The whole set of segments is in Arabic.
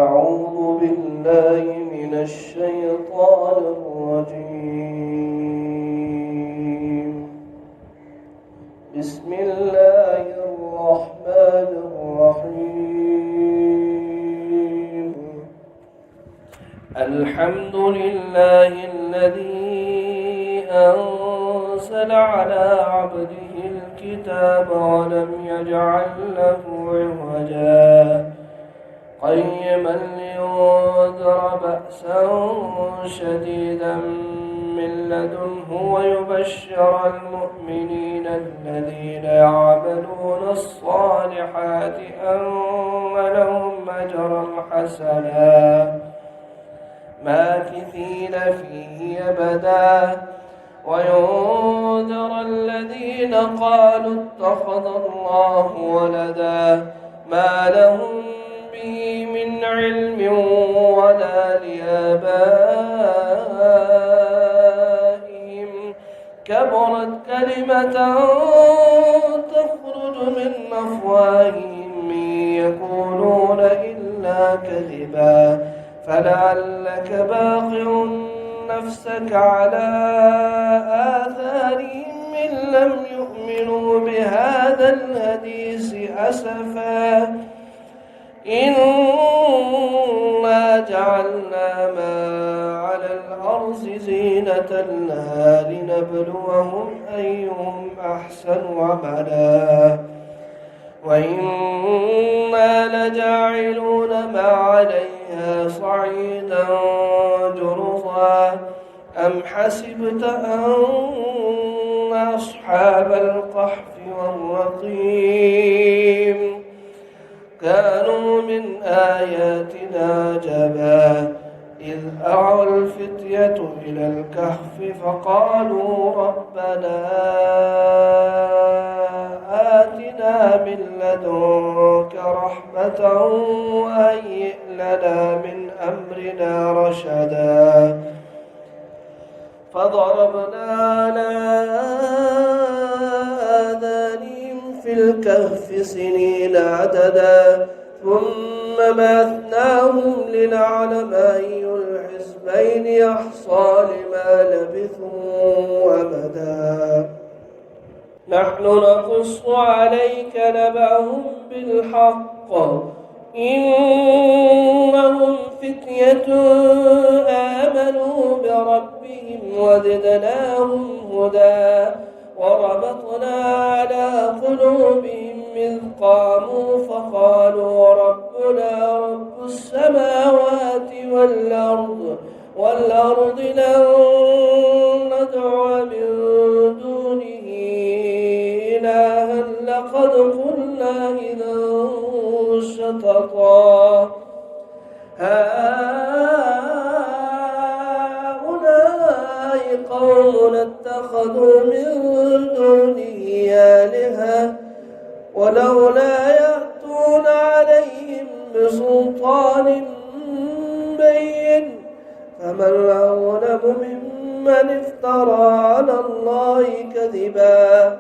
أعوذ بالله من الشيطان الرجيم. بسم الله الرحمن الرحيم. الحمد لله الذي أنزل على عبده الكتاب ولم يجعل له عوجا قيما لينذر بأسا شديدا من لدنه ويبشر المؤمنين الذين يعملون الصالحات أن لهم أجرا حسنا ماكثين فيه أبدا وينذر الذين قالوا اتخذ الله ولدا ما لهم به من علم ولا لآبائهم كبرت كلمة تخرج من أفواههم إن يقولون إلا كذبا فلعلك باخع نفسك على آثارهم إن لم يؤمنوا بهذا الحديث أسفا إنا جعلنا ما على الأرض زينة لها لنبلوهم أيهم أحسن عملا وإنا لجاعلون ما عليها صعيدا جرزا أم حسبت أن أصحاب القحف والرقيم كانوا من آياتنا عجبا إذ أوى الفتية إلى الكهف فقالوا ربنا آتنا من لدنك رحمة وهيئ لنا من أمرنا رشدا فضربنا على آذانهم في الكهف سنين عددا ثم بعثناهم لنعلم أي الحزبين أحصى لما لبثوا أمدا نحن نقص عليك نبأهم بالحق إنهم فتية آمنوا بربهم وزدناهم هدى وربطنا على قلوبهم إذ قاموا فقالوا ربنا رب السماوات والأرض لن ندعو من دونه إلها لقد قلنا إذا شططا هؤلاء قوم اتخذوا من دونه آلهة ولولا يأتون عليهم بسلطان بين فمن أظلم ممن افترى على الله كذبا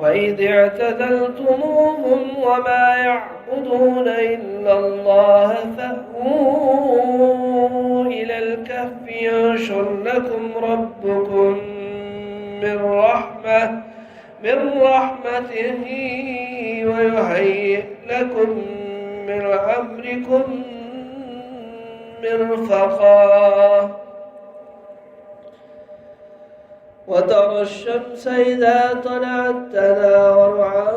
وإذ اعتزلتموهم وما يعبدون إلا الله فأووا إلى الكهف ينشر لكم ربكم من رحمته ويهيئ لكم من أمركم مرفقا وترى الشمس إذا طلعت تناور عن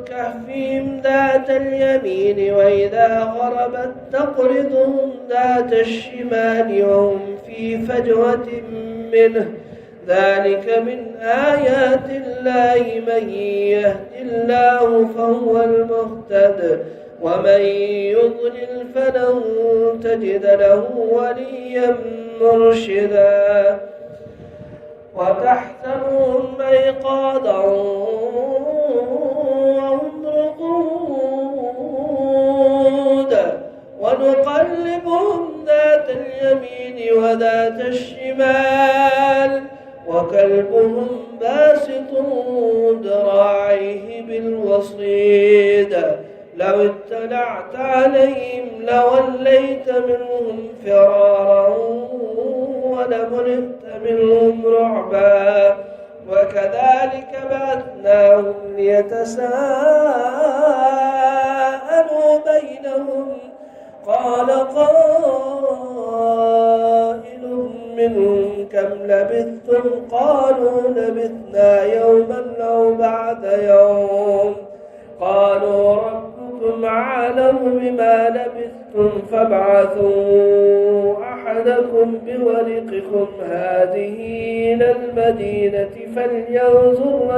كهفهم ذات اليمين وإذا غربت تقرضهم ذات الشمال وهم في فجوة منه ذلك من آيات الله من يهد الله فهو المهتد ومن يضلل فلن تجد له وليا مرشدا وتحسبهم أيقاظا وهم رقود ونقلبهم ذات اليمين وذات الشمال وكلبهم باسط ذراعيه بالوصيد لو اطلعت عليهم لوليت منهم فرارا ولملئت منهم رعبا وكذلك بعثناهم ليتساءلوا بينهم قال قائل منهم كم لبثتم قالوا لبثنا يوما أو بعد يوم قالوا ربكم أعلم بما لبثتم فابعثوا أحدكم بورقكم هذه إلى المدينة فلينظر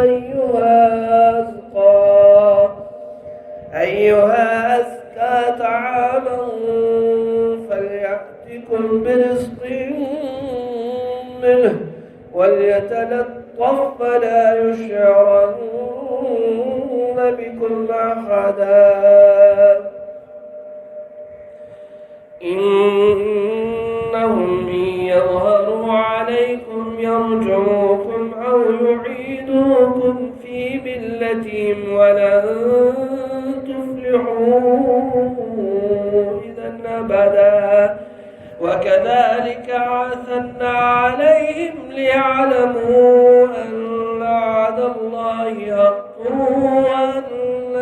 أيها أزكى طعاما فليأتكم برزق منه وليتلطف فلا يشعرن بكم أحدا إنهم إن يظهروا عليكم يرجعوكم أو يعيدوكم في ملتهم ولن تفلحوا إذا أبدا وكذلك عثرنا عليهم ليعلموا أن وعد الله حق وأن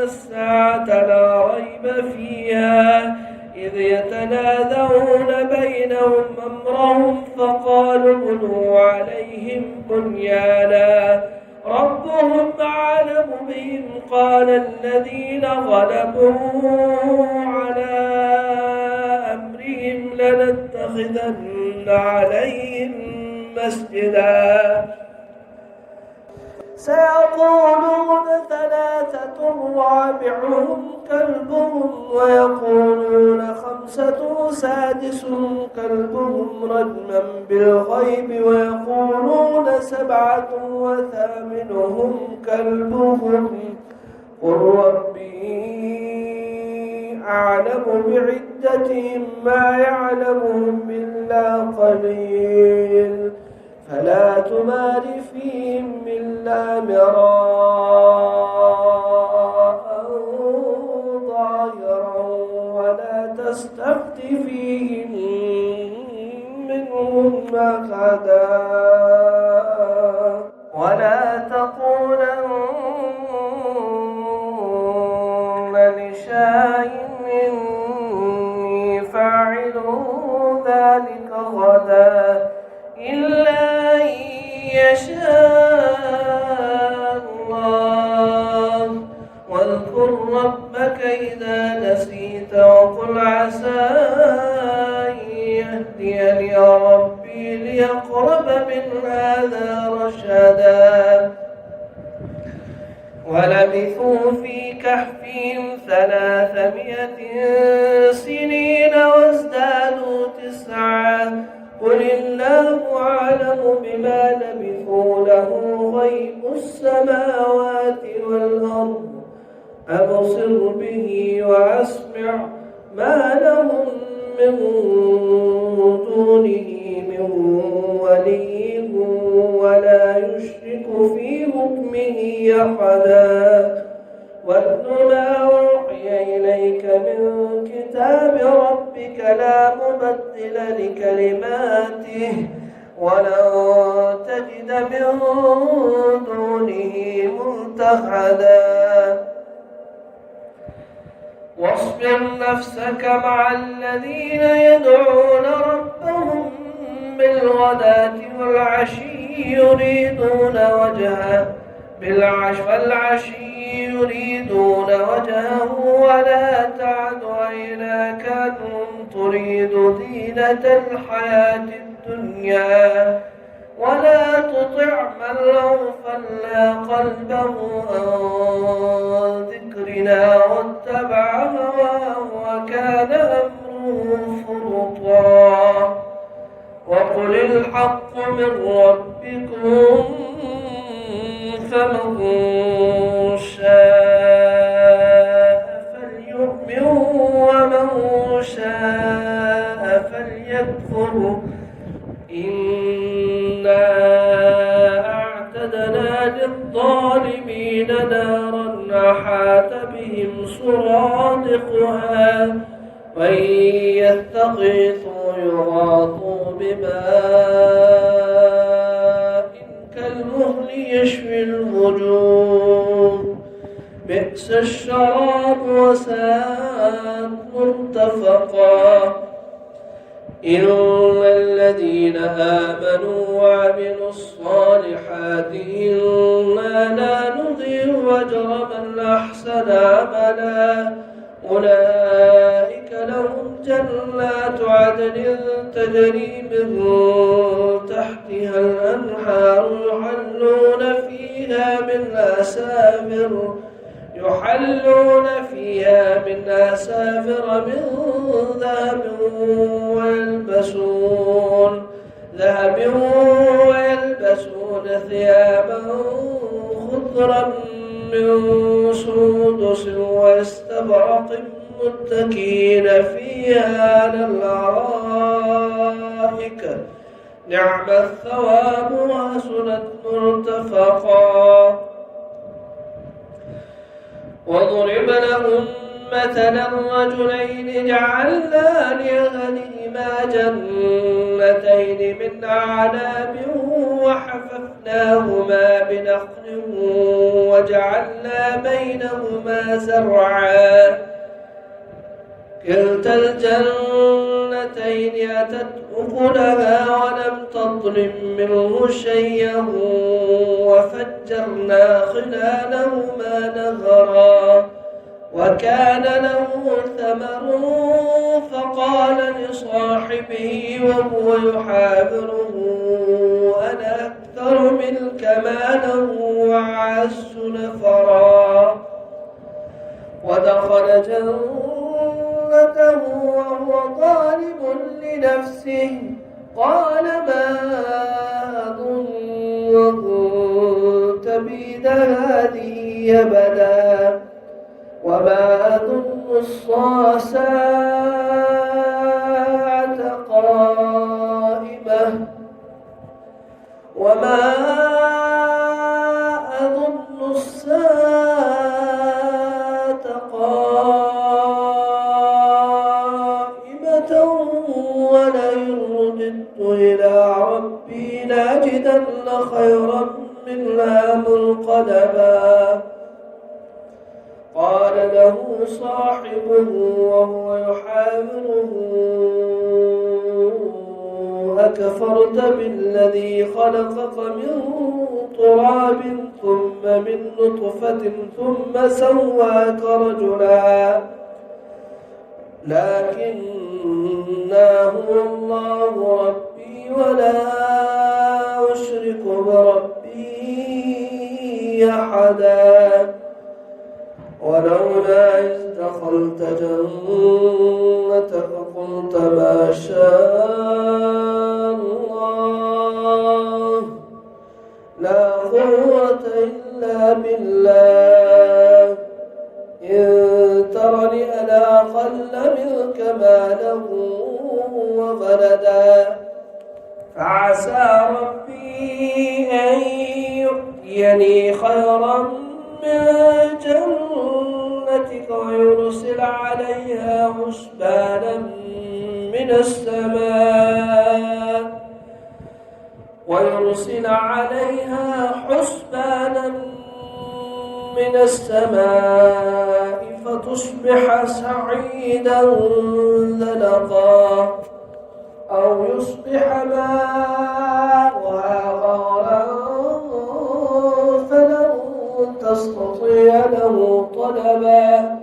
الساعة لا ريب فيها إذ يتنازعون بينهم أمرهم فقالوا ابنوا عليهم بنيانا ربهم أعلم بهم قال الذين غلبوا على أمرهم لنتخذن عليهم مسجدا سيقولون ثلاثة رابعهم كلبهم ويقولون خمسة سادسهم كلبهم رجما بالغيب ويقولون سبعة وثامنهم كلبهم قل ربي أعلم بعدتهم ما يعلمهم إلا قليل فلا تمار فيهم إلا مراء ظاهرا ولا تستفت فيهم منهم أحدا ولا تقولن لشيء إني فاعل ذلك غدا إلا أن يشاء الله واذكر ربك إذا نسيت وقل عسى أن يهديني ربي ليقرب من هذا رشدا ولبثوا في كهفهم 300 سنين وازدادوا 9 قل الله أعلم بما لبثوا له غيب السماوات والأرض أبصر به وأسمع ما لهم من دونه من ولي ولا يشرك في حكمه أحدا واتل ما أوحي إليك من كتاب ربك لا مبدل لكلماته ولن تجد من دونه ملتحدا واصبر نفسك مع الذين يدعون ربهم بالغداة والعشي يريدون وجهه ولا تعد عيناك عنهم تريد زينة الحياة الدنيا ولا تطع من أغفلنا قلبه عن ذكرنا واتبع هواه وكان أمره فرطا وقل الحق من ربكم فمن شاء فليؤمن ومن شاء فليكفر إنا للظالمين نارا أحاط بهم سرادقها وإن يستغيثوا يغاثوا بماء كالمهل يشوي الوجوه بئس الشراب وساءت مرتفقا إن الذين آمنوا وعملوا الصالحات إنا لا نضيع أجر من أحسن عملا أولئك لهم جنات عدن تجري من تحتها الأنهار يحلون فيها من أساور من ذهب ويلبسون ثيابا خضرا من سندس واستبرق متكئين فيها على الأرائك نعم الثواب وحسنت مرتفقا وضرب لهم مثلا رجلين جعلنا لأحدهما جنتين من أعناب وحففناهما بنخل وجعلنا بينهما زرعا كلتا الجنتين أتت أكلها ولم تظلم منه شيئا وفجرنا خلالهما نهرا وكان له ثمر فقال لصاحبه وهو يحاوره أنا أكثر منك مالا وأعز نفرا ودخل جنته وهو ظالم لنفسه قال ما أظن تبيد هذه أبدا وما أظن الساعة قائمة ولئن رددت إلى ربي لأجدن خيرا منها منقلبا قال له صاحبه وهو يحاوره أكفرت بالذي خلقك من تراب ثم من نطفة ثم سواك رجلا لكنه الله ربي ولا أشرك بربي أحدا ولولا إذ دخلت جنتك قلت ما شاء الله لا قوة إلا بالله إن ترني أنا أقل منك مالا وولدا فعسى ربي أن يؤتيني خيرا من جنتك ويرسل عليها حسبانا من السماء فتصبح سعيدا زلقا أو يصبح ماؤها غورا فلن تستطيع له طلبا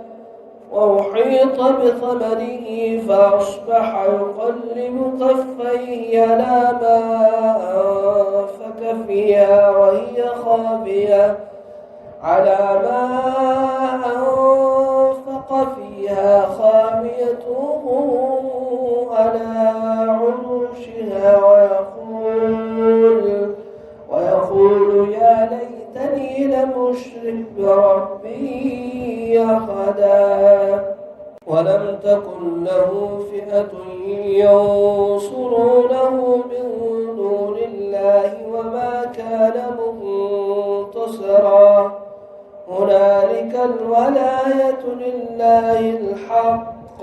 وأحيط بثمره فأصبح يقلب كفيه على ما أنفق فيها وهي خاوية على ما أنفق فيها خاوية على عروشها ويقول يا ليتني لم أشرك بربي أحدا ولم تكن له فئة ينصرونه من دون الله وما كان منتصرا الولاية لله الحق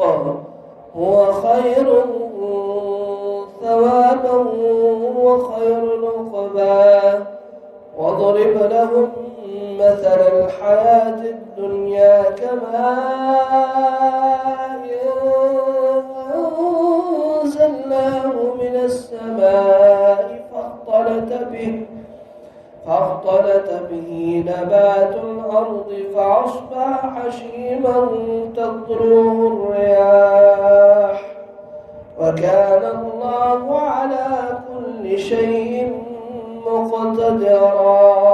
هو خير ثوابا وخير عقبا واضرب لهم مثل الحياة الدنيا كماء أنزلناه من السماء فاختلط به نبات الأرض فأصبح حشيما تذروه الرياح وكان الله على كل شيء مقتدرا.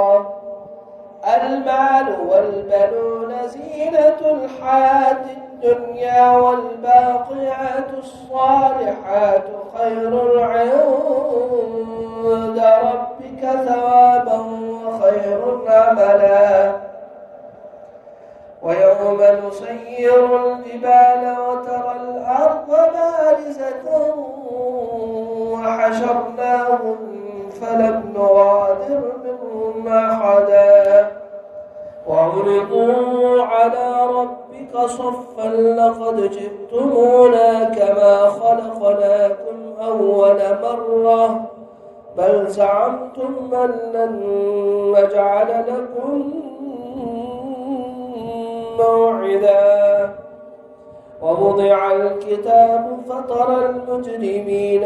المال والبنون زينة الحياة الدنيا والباقيات الصالحات خير عند ربك ثوابا وخير عملا. ويوم نسير الجبال وترى الأرض بارزة وحشرناهم فلم نغادر منهم أحدا وعرضوا على ربك صفا لقد جئتمونا كما خلقناكم أول مرة بل زعمتم أن لن نجعل لكم موعدا. ووضع الكتاب فترى المجرمين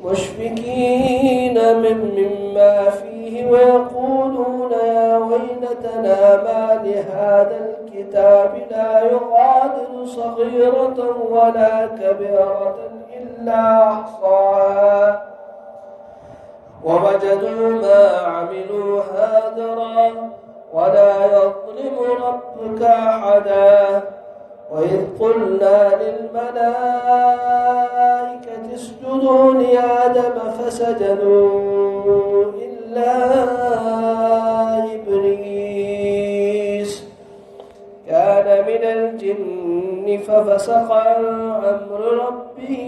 مشفكين مما فيه ويقولون يا ويلتنا ما لهذا الكتاب لا يغادر صغيرة ولا كبيرة إلا أحصاها ووجدوا ما عملوا حاضرا ولا يظلم ربك أحدا. وإذ قلنا للملائكة اسجدوا لآدم فسجدوا إلا إبليس كان من الجن ففسق عن أمر ربه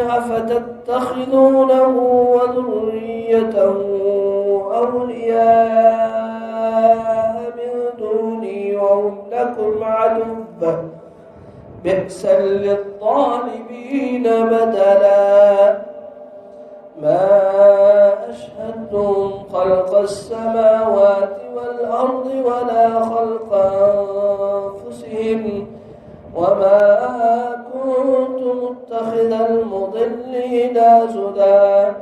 أفتتخذونه وذريته أولياء من دوني وهم لكم عدو بئسا للظالمين بدلا. ما أشهدتم خلق السماوات والأرض ولا خلق أنفسهم وما كنت متخذ المضلين عضدا.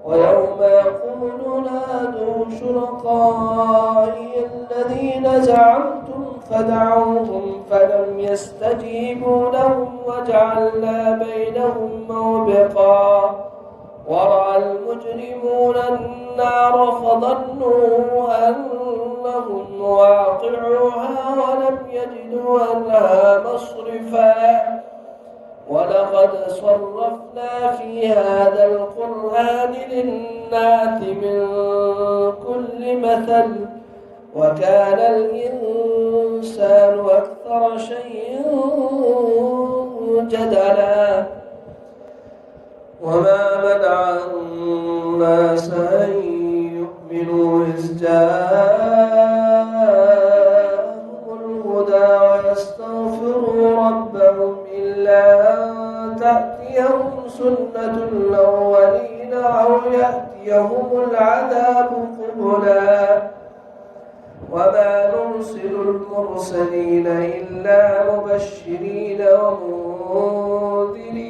ويوم يقول نادوا شركائي الذين زعمتم فدعوهم فلم يستجيبوا لهم وجعلنا بينهم موبقا. ورأى المجرمون النار فظنوا أنهم واقعوها ولم يجدوا عنها مصرفا. ولقد صرفنا في هذا القرآن للناس من كل مثل وكان الإنسان أكثر شيء جدلا. وما منع الناس أن يؤمنوا إذ جاءهم الهدى ويستغفروا ربهم إلا أن تأتيهم سنة الأولين أو يأتيهم العذاب قبلا. وما نرسل المرسلين إلا مبشرين ومنذرين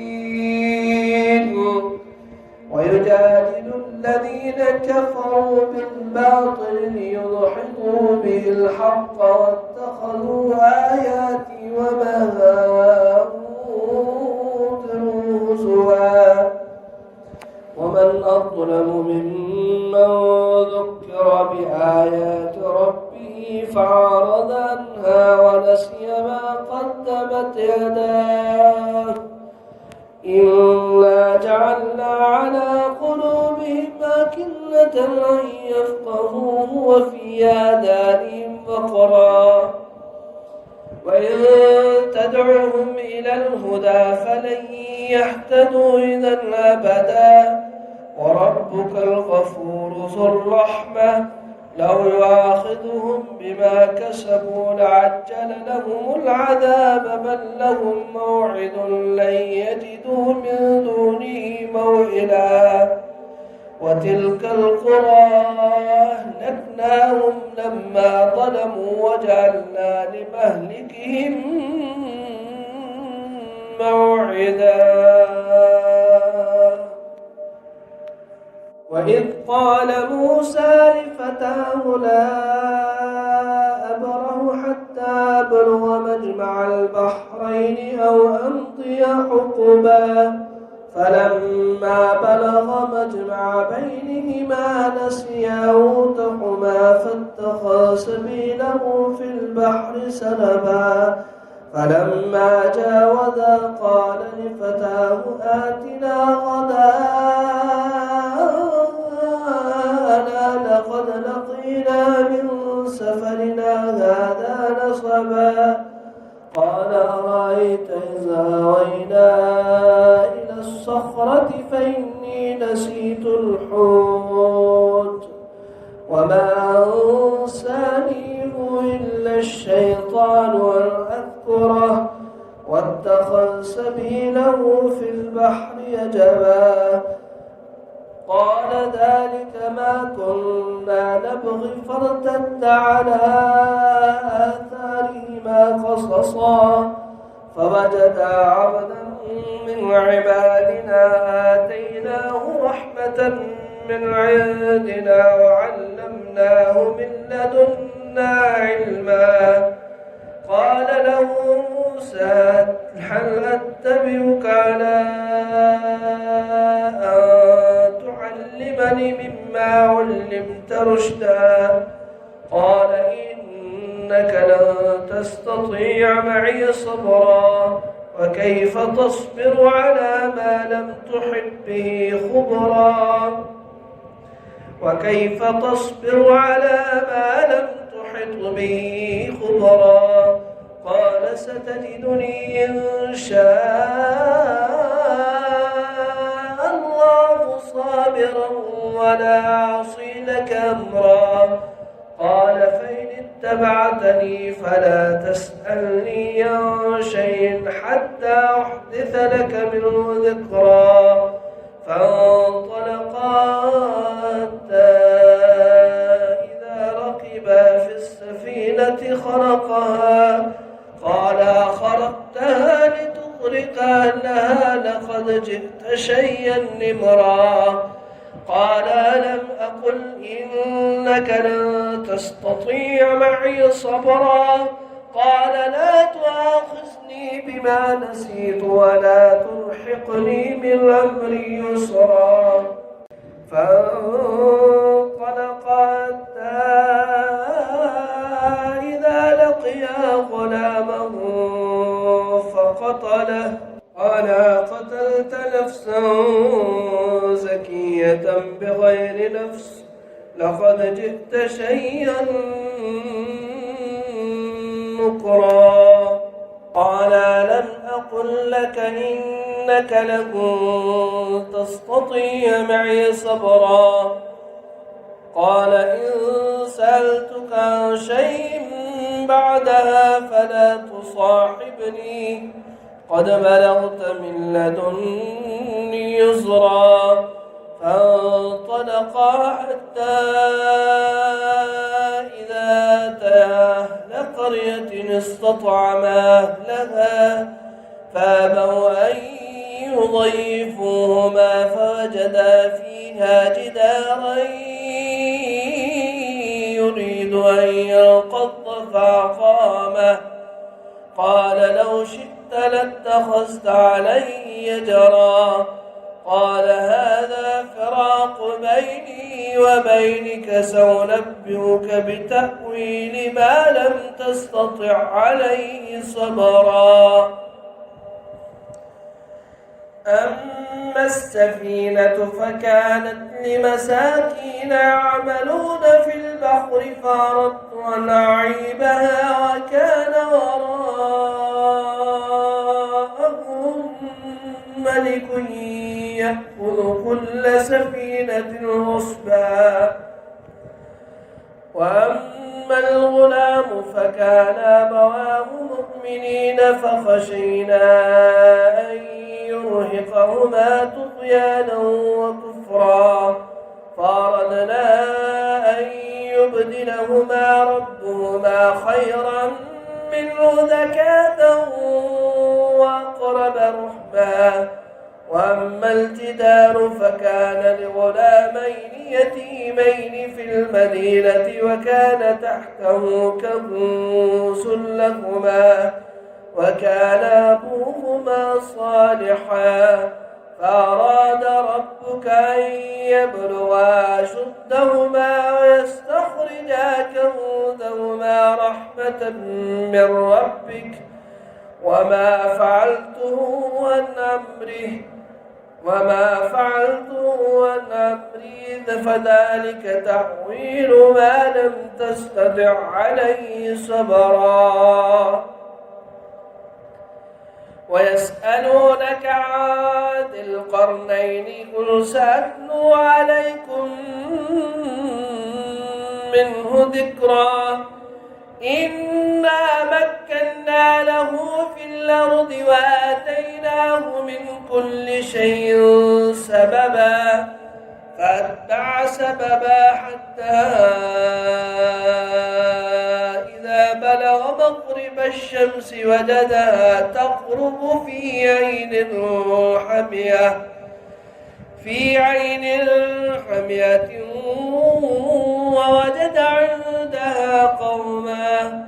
ويجادل الذين كفروا بالباطل ليضحكوا به الحق واتخذوا آياتي وما أنذروا هزوا. ومن أظلم ممن ذكر بآيات ربه فأعرض عنها ونسي ما قدمت يداه إنا جعلنا على قلوبهم أكنة أن يفقهوه وفي آذانهم وقرا وإن تدعوهم إلى الهدى فلن يهتدوا إذا أبدا. وربك الغفور ذو الرحمة لو يؤاخذهم بما كسبوا لعجل لهم العذاب بل لهم موعد لن يجدوا من دونه موئلا وتلك القرى أهلكناهم لما ظلموا وجعلنا لمهلكهم موعدا وإذ قال موسى لفتاه لا أبره حتى أبلغ مجمع البحرين أو أمضي حقبا فلما بلغ مجمع بينهما نسيا حوتهما فاتخذ سبيله في البحر سلبا فلما جاوزا قال لفتاه آتنا غداءنا لقد لقينا من سفرنا هذا نصبا قال أرأيت إذا أوينا إلى الصخرة فإني نسيت الحوت وما أنسانيه إلا الشيطان أن أذكره واتخذ سبيله في البحر يجبا قال ذلك ما كنا نبغي فارتد على آثارهما قصصا فوجدا عبدا من عبادنا آتيناه رحمة من عندنا وعلمناه من لدنا علما قال له موسى هل أتبعك على أن تعلمني مما علمت رشدا قال إنك لن تستطيع معي صبرا وكيف تصبر على ما لم تحط به خبرا وكيف تصبر على ما لم تحط به خبرا قال ستجدني إن شاء الله صابرا ولا أعصي لك أمرا قال فإن اتبعتني فلا تسألني عن شيء حتى أحدث لك منه ذكرا فانطلقا حتى إذا ركبا في السفينة خرقها قال خرقتها لتغرق أهلها لقد جئت شيئا نمرا قال ألم أقل إنك لن تستطيع معي صبرا قال لا تؤاخذني بما نسيت ولا ترهقني من أمري يسرا فانطلقا حتى إذا لقيا غلاما فقتله قال قتلت نفسا زكية بغير نفس لقد جئت شيئا نكرا قال لم أقل لك إنك لن تستطيع معي صبرا قال إن سألتك عن شيء بعدها فلا تصاحبني قد بلغت من لدني عذرا فانطلقا حتى إذا أتيا أهل قرية استطعما أهلها فأبوا أن يضيفوهما فوجدا فيها جدارا يريد أن ينقض فأقامه قال لو شئت لاتخذت علي أجرا قال هذا فراق بيني وبينك سأنبئك بتأويل ما لم تستطع عليه صبرا أما السفينة فكانت لمساكين يعملون في البحر فأردت أن أعيبها وكان وراءهم ملك يأخذ كل سفينة غصبا وأما الغلام فكان أبواه مؤمنين فخشينا أن يرهقهما طغيانا وكفرا فأردنا أن يبدلهما ربهما خيرا منه زكاة وأقرب رحما. وأما الجدار فكان لغلامين يتيمين في المدينة وكان تحته كنز لهما وكان أبوهما صالحا فأراد ربك أن يبلغا أشدهما ويستخرجا كنزهما رحمة من ربك وما فعلته عن أمري فذلك تأويل ما لم تستطع عليه صبرا. ويسألونك عن ذي القرنين قل سأتلو عليكم منه ذكرا. إنا مكنا له في الأرض وآتيناه من كل شيء سببا فأتبع سببا حتى إذا بلغ مغرب الشمس وجدها تغرب في عين حمية ووجد عندها قوما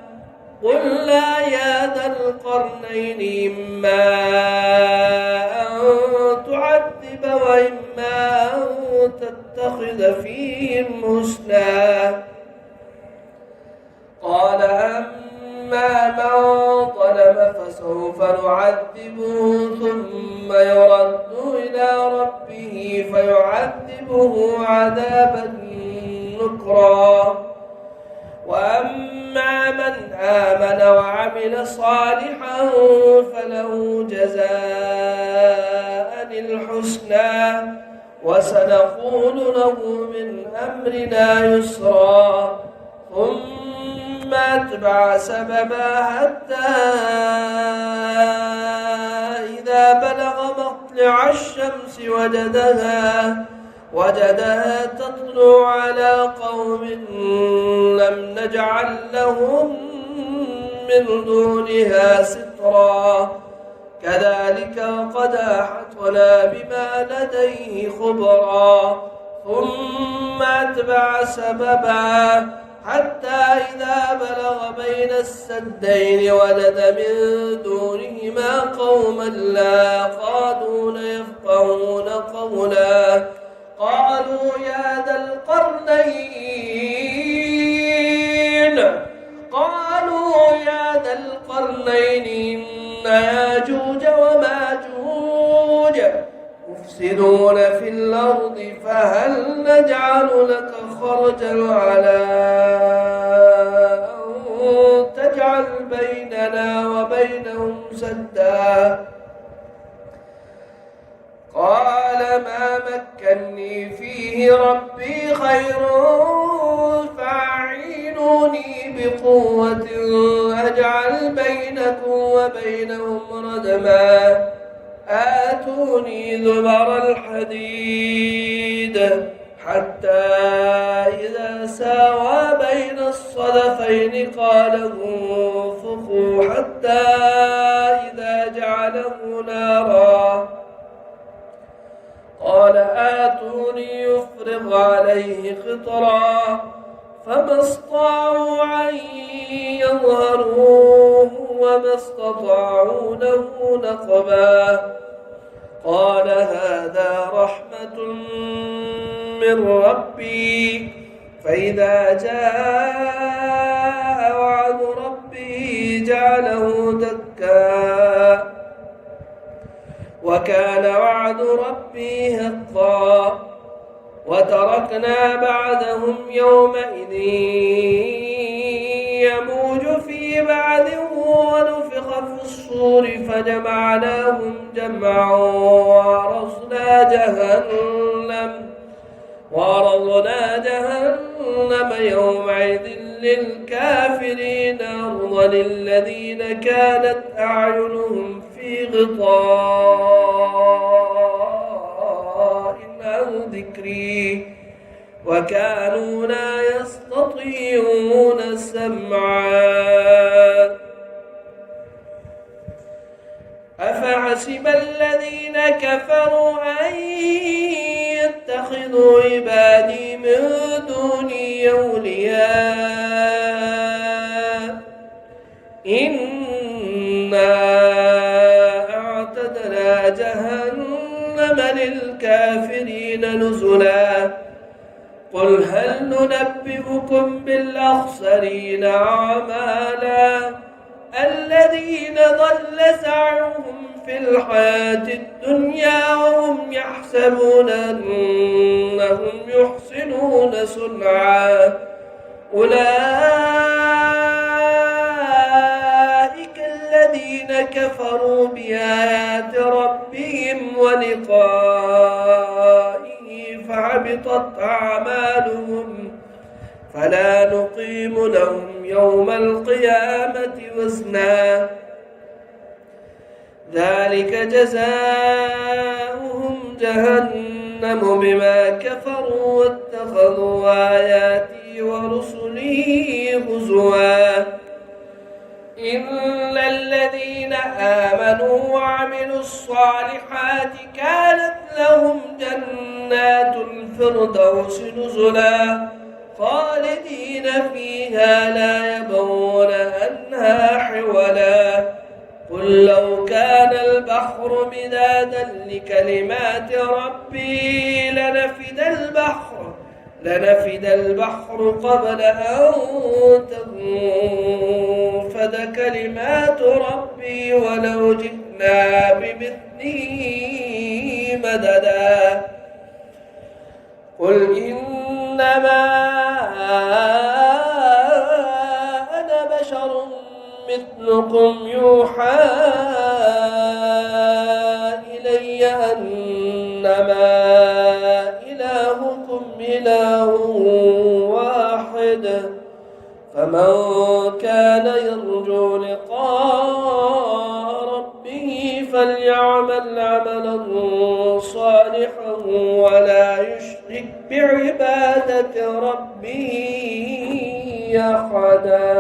قلنا يا ذا القرنين إما أن تعذب وإما أن تتخذ فيهم حسنا. قال أما من ظلم فسوف نعذبه ثم يرد إلى ربه فيعذبه عذابا نكرا. وأما من آمن وعمل صالحا فله جزاء الحسنى وسنقول له من أمرنا يسرا. ثم أتبع سببا حتى إذا بلغ مطلع الشمس وجدها تطلع على قوم لم نجعل لهم من دونها سترا كذلك وقد أحطنا بما لديه خبرا. ثم أتبع سببا حتى إذا بلغ بين السدين وجد من دونهما قوما لا يكادون يفقهون قولا قالوا يا ذا القرنين إن ياجوج وماجوج مفسدون في الأرض فهل نجعل لك خرجا على أن تجعل بيننا وبينهم سدا. قال ما مكني فيه ربي خير فأعينوني بقوة أجعل بينكم وبينهم ردما. آتوني زبر الحديد حتى إذا ساوى بين الصدفين قال انفخوا حتى إذا جعله نارا قال آتوني يفرغ عليه قطرا فما استطاعوا أن يظهروه وما استطاعوا له نقبا. قال هذا رحمة من ربي فإذا جاء وعد ربي جعله دكا وكان وعد ربي حقا. وتركنا بعدهم يومئذ يموج في بعد ونفخ في الصور فجمعناهم جمعا وعرضنا جهنم يومئذ للكافرين أرضا الذين كانت أعينهم في غطاء عن ذكري وكانوا لا يستطيعون سمعا أفحسب الذين كفروا أن يتخذوا عبادي من دوني أولياء إنا أعتدنا جهنم للكافرين نزلا قل هل ننبئكم بالأخسرين أعمالا الذين ضل سعيهم في الحياة الدنيا وهم يحسبون أنهم يحسنون صنعا أولئك الذين كفروا بآيات ربهم ولقائه فحبطت أعمالهم فلا نقيم لهم يوم القيامة وزنا ذلك جزاؤهم جهنم بما كفروا واتخذوا آياتي ورسلي هزوا إن الذين آمنوا وعملوا الصالحات كانت لهم جنات الفردوس نزلا خالدين فيها لا يبغون عنها حولا قل لو كان البحر مدادا لكلمات ربي لنفد البحر قبل أن تنفد كلمات ربي ولو جئنا بمثله مددا قل إنما أنا بشر مثلكم يوحى إلي أنما إلهكم إله واحد فمن كان يرجو لقاء ربه فليعمل عملا صالحا ولا يشرك بعبادة ربه أحدا.